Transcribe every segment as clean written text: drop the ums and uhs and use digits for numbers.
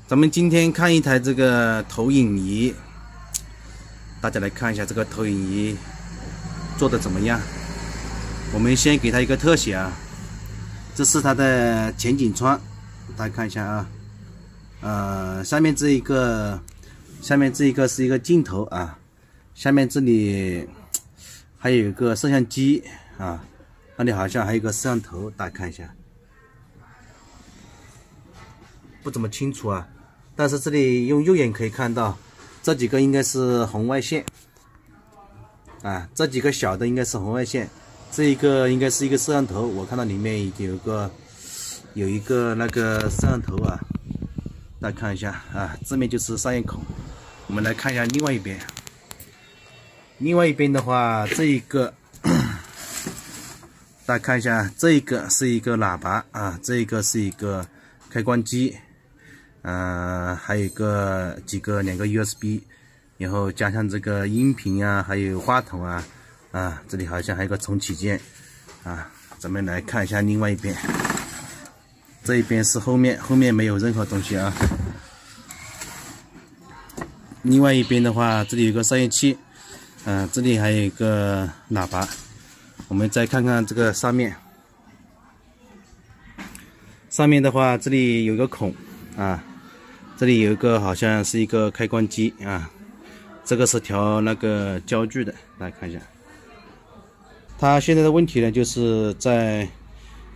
咱们今天看一台这个投影仪，大家来看一下这个投影仪做的怎么样。我们先给它一个特写啊，这是它的前景窗，大家看一下啊。下面这一个是一个镜头啊，下面这里还有一个摄像机啊，那里好像还有一个摄像头，大家看一下，不怎么清楚啊。但是这里用肉眼可以看到，这几个应该是红外线啊，这几个小的应该是红外线，这一个应该是一个摄像头，我看到里面已经有一个那个摄像头啊，大家看一下啊，这面就是上烟孔。我们来看一下另外一边，另外一边的话，这一个大家看一下，这一个是一个喇叭啊，这一个是一个开关机。还有两个 USB， 然后加上这个音频啊，还有话筒啊，这里好像还有个重启键啊。咱们来看一下另外一边，这一边是后面没有任何东西啊。另外一边的话，这里有个散热器，这里还有一个喇叭。我们再看看这个上面的话，这里有个孔啊。这里有一个好像是一个开关机啊，这个是调那个焦距的，大家看一下。它现在的问题呢，就是在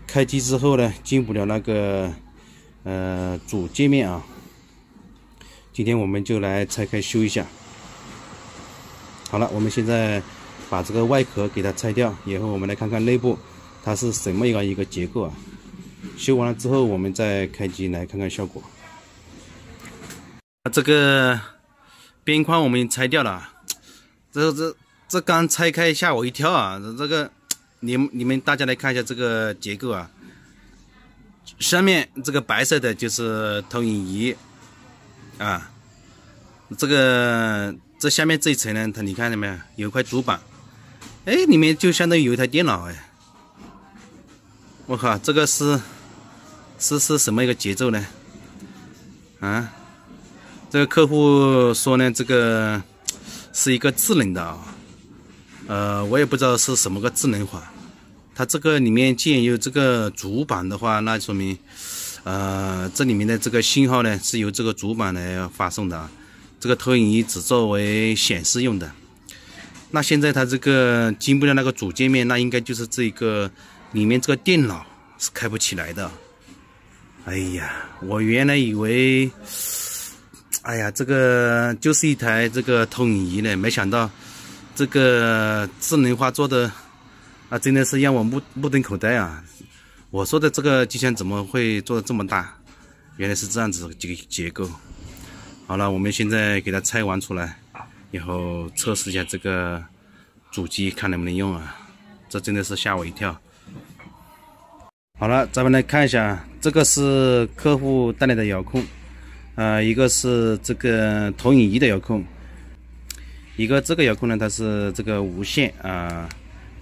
开机之后呢，进不了那个主界面啊。今天我们就来拆开修一下。好了，我们现在把这个外壳给它拆掉，然后我们来看看内部它是什么样一个结构啊。修完了之后，我们再开机来看看效果。这个边框我们拆掉了，这刚拆开吓我一跳啊！这个你们大家来看一下这个结构啊，下面这个白色的就是投影仪啊，这下面这一层呢，你看到没有？有一块主板，哎，里面就相当于有一台电脑哎！我靠，这个是什么一个节奏呢？啊？这个客户说呢，这个是一个智能的啊，我也不知道是什么个智能法。它这个里面既然有这个主板的话，那说明这里面的这个信号呢是由这个主板来发送的啊。这个投影仪只作为显示用的。那现在它这个进不了那个主界面，那应该就是这个里面这个电脑是开不起来的。哎呀，我原来以为。哎呀，这个就是一台这个投影仪呢，没想到这个智能化做的啊，真的是让我目瞪口呆啊！我说的这个机箱怎么会做的这么大？原来是这样子几个结构。好了，我们现在给它拆完出来，然后测试一下这个主机，看能不能用啊！这真的是吓我一跳。好了，咱们来看一下，这个是客户带来的遥控。一个是这个投影仪的遥控，一个这个遥控呢，它是这个无线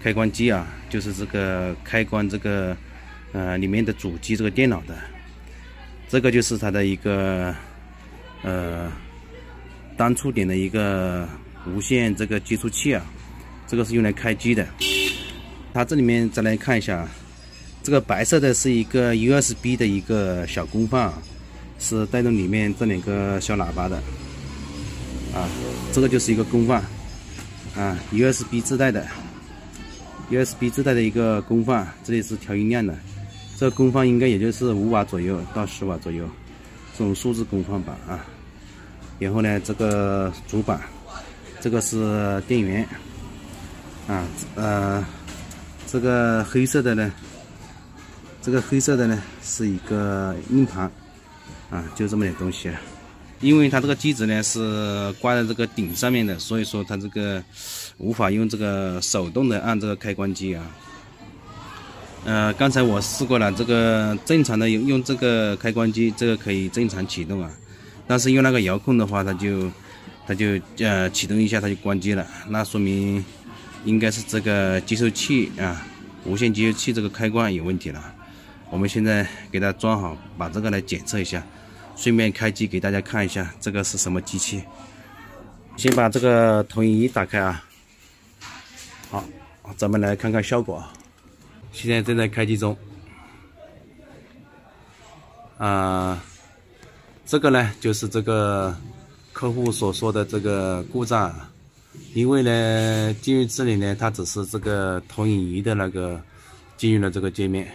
开关机啊，就是这个开关这个里面的主机这个电脑的，这个就是它的一个单触点的一个无线这个接触器啊，这个是用来开机的。它这里面再来看一下，这个白色的是一个 USB 的一个小功放啊。是带动里面这两个小喇叭的啊，这个就是一个功放啊 ，USB 自带的一个功放，这里是调音量的，这个功放应该也就是5瓦左右到10瓦左右，这种数字功放板啊。然后呢，这个主板，这个是电源啊，这个黑色的呢是一个硬盘。就这么点东西啊，因为它这个机子呢是挂在这个顶上面的，所以说它这个无法用这个手动的按这个开关机啊。刚才我试过了，这个正常的用这个开关机，这个可以正常启动啊，但是用那个遥控的话，它就启动一下它就关机了，那说明应该是这个接收器啊，无线接收器这个开关有问题了。我们现在给它装好，把这个来检测一下。顺便开机给大家看一下这个是什么机器。先把这个投影仪打开啊。好，咱们来看看效果。现在正在开机中。这个呢就是这个客户所说的这个故障。因为呢，进入这里呢，它只是这个投影仪的那个进入了这个界面，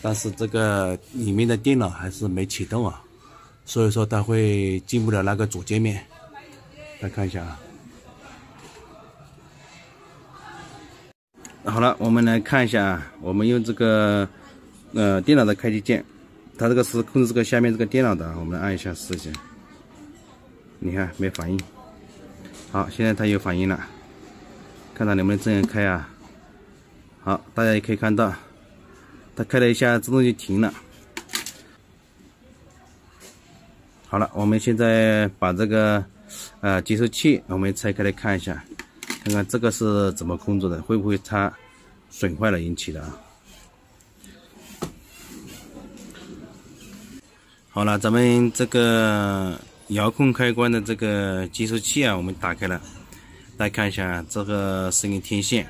但是这个里面的电脑还是没启动啊，所以说它会进不了那个主界面。来看一下啊。好了，我们来看一下啊，我们用这个电脑的开机键，它这个是控制这个下面这个电脑的，我们按一下试一下。你看没反应。好，现在它有反应了，看它能不能正常开啊？好，大家也可以看到，它开了一下，自动就停了。好了，我们现在把这个接收器我们拆开来看一下，看看这个是怎么控制的，会不会它损坏了引起的啊？好了，咱们这个遥控开关的这个接收器啊，我们打开了，大家看一下，这个是一根天线，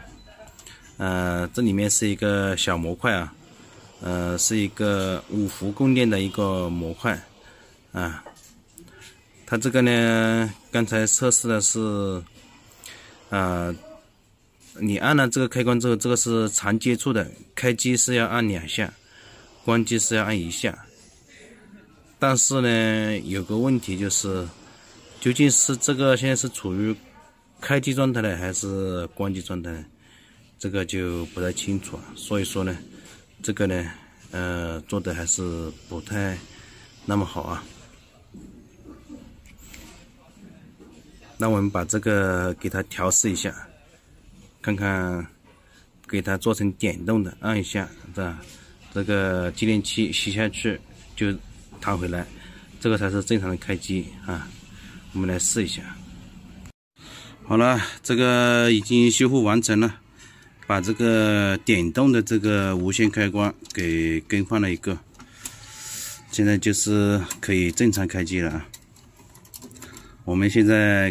这里面是一个小模块啊，是一个5伏供电的一个模块啊。它这个呢，刚才测试的是，你按了这个开关之后，这个是常接触的，开机是要按2下，关机是要按1下。但是呢，有个问题就是，究竟是这个现在是处于开机状态呢，还是关机状态呢？这个就不太清楚啊。所以说呢，这个呢，做的还是不太那么好啊。那我们把这个给它调试一下，看看给它做成点动的，按一下，这个继电器吸下去就弹回来，这个才是正常的开机啊。我们来试一下。好了，这个已经修复完成了，把这个点动的这个无线开关给更换了一个，现在就是可以正常开机了啊。我们现在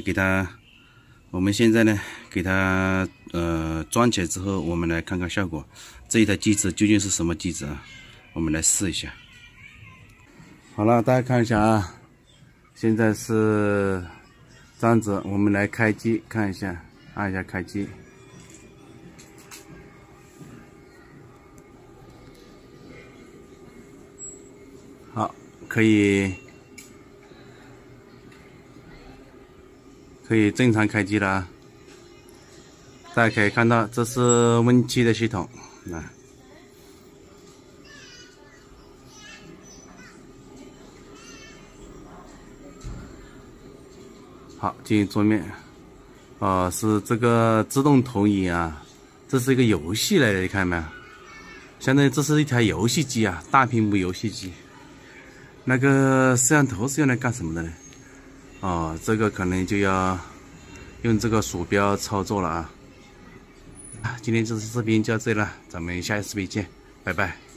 呢给它装起来之后，我们来看看效果。这一台机子究竟是什么机子啊？我们来试一下。好了，大家看一下啊，现在是这样子，我们来开机看一下，按一下开机。好，可以正常开机了啊。大家可以看到，这是Win7的系统啊。好，进入桌面，是这个自动投影啊，这是一个游戏来的，你看没有？相当于这是一台游戏机啊，大屏幕游戏机。那个摄像头是用来干什么的呢？这个可能就要用这个鼠标操作了啊。今天这次视频就到这里了，咱们下一次视频见，拜拜。